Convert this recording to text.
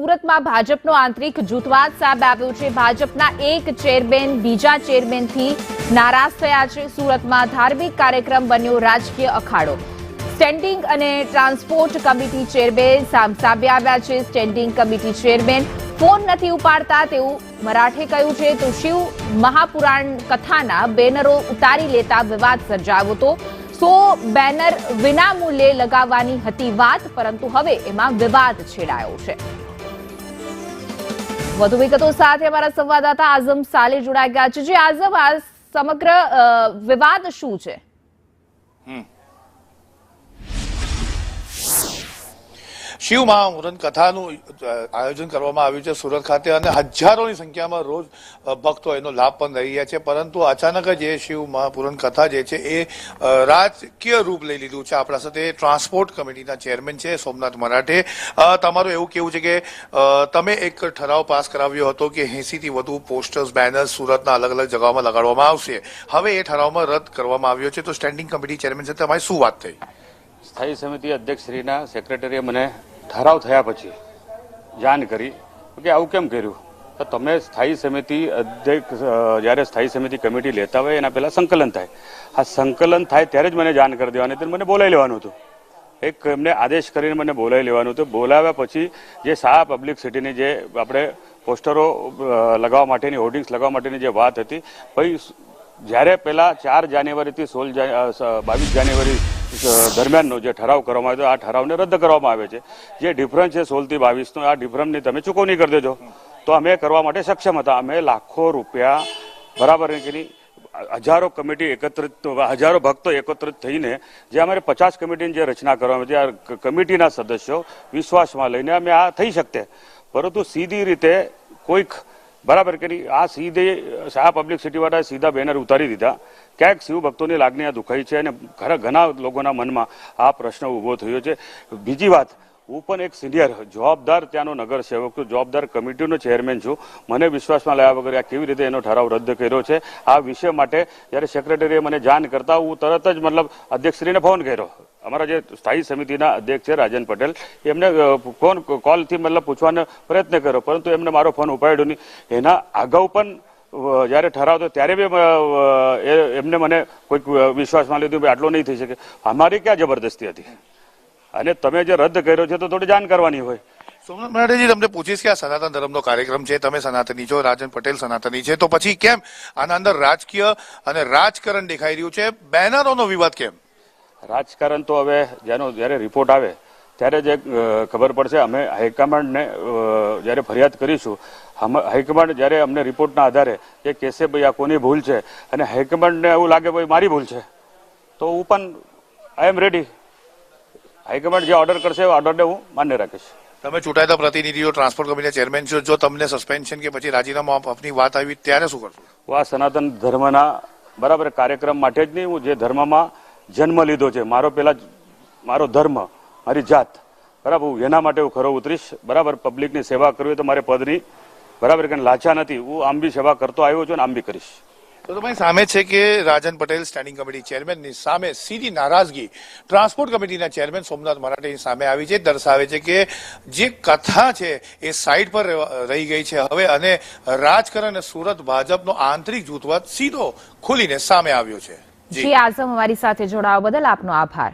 સુરતમાં ભાજપનો આંતરિક જૂથવાદ સામે આવ્યો છે। ભાજપના એક ચેરમેન બીજા ચેરમેનથી નારાજ થયા છે। સુરતમાં ધાર્મિક કાર્યક્રમ બન્યો રાજકીય અખાડો। સ્ટેન્ડિંગ અને ટ્રાન્સપોર્ટ કમિટી ચેરમેન સામે આવ્યા છે। સ્ટેન્ડિંગ કમિટી ચેરમેન ફોન નથી ઉપાડતા તેવું મરાઠે કહ્યું છે। તો શિવ મહાપુરાણ કથાના બેનરો ઉતારી લેતા વિવાદ સર્જાયો હતો। 100 બેનર વિનામૂલ્યે લગાવવાની હતી વાત, પરંતુ હવે એમાં વિવાદ છેડાયો છે। વધુ વિગતો સાથે અમારા સંવાદદાતા આઝમ સાલે જોડાઈ ગયા છે। જે આઝમ, આ સમગ્ર વિવાદ શું છે? શિવ મહાપુરાણ કથાનું આયોજન કરવામાં આવ્યું છે સુરત ખાતે અને હજારોની સંખ્યામાં રોજ ભક્તો એનો લાભ પણ લઈ રહ્યા છે, પરંતુ અચાનક જ એ શિવ મહાપુરાણ કથા જે છે એ રાજકીય રૂપ લઈ લીધું છે। આપણા સાથે ટ્રાન્સપોર્ટ કમિટીના ચેરમેન છે સોમનાથ મરાઠે। તમારું એવું કેવું છે કે તમે એક ઠરાવ પાસ કરાવ્યો હતો કે 80 થી વધુ પોસ્ટર્સ બેનર્સ સુરતના અલગ અલગ જગાઓમાં લગાડવામાં આવશે, હવે એ ઠરાવમાં રદ કરવામાં આવ્યો છે, તો સ્ટેન્ડિંગ કમિટી ચેરમેન સાથે તમારી શું વાત થઈ? સ્થાયી સમિતિ અધ્યક્ષશ્રીના સેક્રેટરીએ મને ઠરાવ થયા પછી જાણ કરી કે આવું કેમ કર્યું, તો તમે સ્થાયી સમિતિ અધ્યક્ષ જ્યારે સ્થાયી સમિતિ કમિટી લેતા હોય એના પહેલા સંકલન થાય, આ સંકલન થાય ત્યારે જ મને જાણ કરી દેવાની હતી, મને બોલાવી લેવાનું હતું। એક એમને આદેશ કરીને મને બોલાવી લેવાનું હતું। બોલાવ્યા પછી જે શાહ પબ્લિક સિટીની જે આપણે પોસ્ટરો લગાવવા માટેની, હોર્ડિંગ્સ લગાવવા માટેની જે વાત હતી, પછી જ્યારે પહેલા 4 જાન્યુઆરીથી 22 જાન્યુઆરી દરમિયાનનો જે ઠરાવ કરવામાં આવ્યો, આ ઠરાવને રદ કરવામાં આવે છે। જે ડિફરન્સ છે 16 થી 22નો, આ ડિફરન્સની તમે ચૂકવણી કરી દેજો, તો અમે કરવા માટે સક્ષમ હતા। અમે લાખો રૂપિયા બરાબર હજારો કમિટી એકત્રિત, હજારો ભક્તો એકત્રિત થઈને જે અમારે 50 કમિટીની જે રચના કરવામાં આવી, આ કમિટીના સદસ્યો વિશ્વાસમાં લઈને અમે આ થઈ શકતે, પરંતુ સીધી રીતે કોઈક બરાબર કરી આ સીધે શાહ પબ્લિક સિટી વાળા સીધા બેનર ઉતારી દીધા। ક્યાંક શિવ ભક્તોની લાગણી આ દુખાઈ છે અને ઘણા લોકોના મનમાં આ પ્રશ્ન ઉભો થયો છે। બીજી વાત, હું પણ એક સિનિયર જવાબદાર ત્યાંનો નગર સેવક છું, જવાબદાર કમિટીનો ચેરમેન છું। મને વિશ્વાસમાં લાવ્યા વગર આ કેવી રીતે એનો ઠરાવ રદ કર્યો છે, આ વિષય માટે જ્યારે સેક્રેટરીએ મને જાણ કરતા હું તરત જ અધ્યક્ષશ્રીને ફોન કર્યો। અમારા જે સ્થાયી સમિતિના અધ્યક્ષ છે રાજન પટેલ, એમને કોલથી પૂછવાનો પ્રયત્ન કર્યો, પરંતુ એમને મારો ફોન ઉપાડ્યો નહીં। એના અગાઉ પણ જ્યારે ઠરાવ હતો ત્યારે બી એમને મને કોઈક વિશ્વાસમાં લીધું આટલો નહીં થઈ શકે। અમારી ક્યાં જબરદસ્તી હતી, અને તમે જે રદ કર્યો છે તો થોડી જાણ કરવાની હોય। સોમનાથ મરાઠેજી, તમને પૂછીશ કે આ સનાતન ધર્મનો કાર્યક્રમ છે, તમે સનાતની છો, રાજન પટેલ સનાતની છે, તો પછી કેમ આના અંદર રાજકીય અને રાજકારણ દેખાઈ રહ્યું છે? બેનરોનો વિવાદ કેમ? રાજકારણ તો હવે જ્યારે રિપોર્ટ આવે ત્યારે જ ખબર પડશે। અમે હાઈકમાન્ડને જ્યારે ફરિયાદ કરીશું, હાઈકમાન્ડ જ્યારે અમને રિપોર્ટના આધારે એ કહેશે ભાઈ આ કોની ભૂલ છે, અને હાઈકમાન્ડને એવું લાગે ભાઈ મારી ભૂલ છે, તો હું પણ આઈ એમ રેડી। હાઈકમાન્ડ જે ઓર્ડર કરશે એ ઓર્ડરને હું માન્ય રાખીશ। તમે ચૂંટાયેલા પ્રતિનિધિઓ ટ્રાન્સપોર્ટ કમિટીના ચેરમેન છો, જો તમને સસ્પેન્શન કે પછી રાજીનામા આપવાની વાત આવી ત્યારે શું કરશો? હું આ સનાતન ધર્મના બરાબર કાર્યક્રમ માટે જ નહીં, હું જે ધર્મમાં જન્મ લીધો છે, મારો ધર્મ, મારી જાત, બરાબર, હું એના માટે હું ખરો ઉતરીશ। બરાબર, પબ્લિકની સેવા કરવી તો મારે પદની બરાબર કે લાચા નથી, હું આમ બી સેવા કરતો આવ્યો છું અને આમ બી કરીશ। તો તમારી સામે છે કે રાજન પટેલ સ્ટેન્ડિંગ કમિટી ચેરમેનની સામે સીધી નારાજગી ટ્રાન્સપોર્ટ કમિટીના ચેરમેન સોમનાથ મરાઠેની સામે આવી છે, દર્શાવે છે કે જે કથા છે એ સાઈડ પર રહી ગઈ છે હવે, અને રાજકારણ અને સુરત ભાજપનો આંતરિક જૂથવાદ સીધો ખુલીને સામે આવ્યો છે। જી આઝમ, અમારી સાથે જોડાવા બદલ આપનો આભાર।